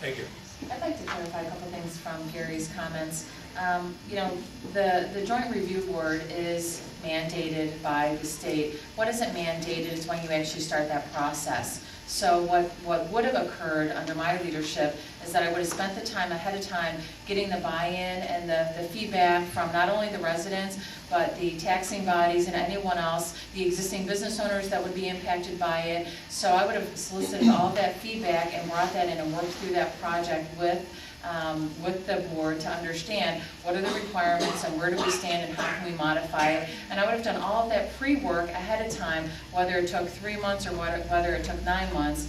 Thank you. I'd like to clarify a couple things from Gary's comments. You know, the Joint Review Board is mandated by the state. What isn't mandated is when you actually start that process. So what would have occurred under my leadership is that I would have spent the time ahead of time getting the buy-in and the feedback from not only the residents, but the taxing bodies and anyone else, the existing business owners that would be impacted by it. So I would have solicited all of that feedback and brought that in and worked through that project with the board to understand what are the requirements and where do we stand and how can we modify it. And I would have done all of that pre-work ahead of time, whether it took 3 months or whether it took 9 months,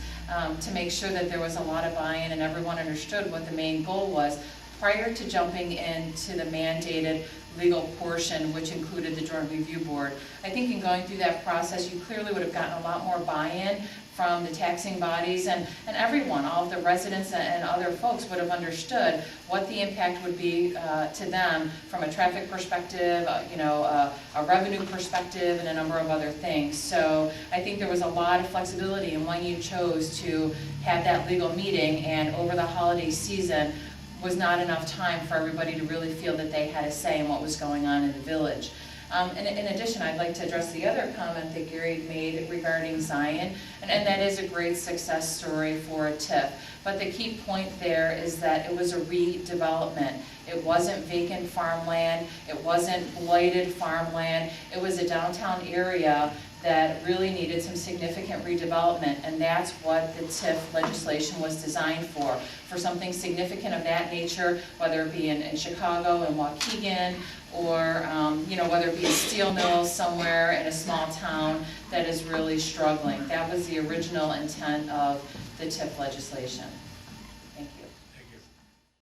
to make sure that there was a lot of buy-in and everyone understood what the main goal was prior to jumping into the mandated legal portion, which included the Joint Review Board. I think in going through that process, you clearly would have gotten a lot more buy-in from the taxing bodies and everyone, all of the residents and other folks would have understood what the impact would be to them from a traffic perspective, a revenue perspective, and a number of other things. So I think there was a lot of flexibility in when you chose to have that legal meeting, and over the holiday season was not enough time for everybody to really feel that they had a say in what was going on in the village. And in addition, I'd like to address the other comment that Gary made regarding Zion, and that is a great success story for a TIF. But the key point there is that it was a redevelopment. It wasn't vacant farmland, it wasn't blighted farmland, it was a downtown area that really needed some significant redevelopment, and that's what the TIF legislation was designed for something significant of that nature, whether it be in Chicago and Waukegan, or whether it be a steel mill somewhere in a small town that is really struggling. That was the original intent of the TIF legislation.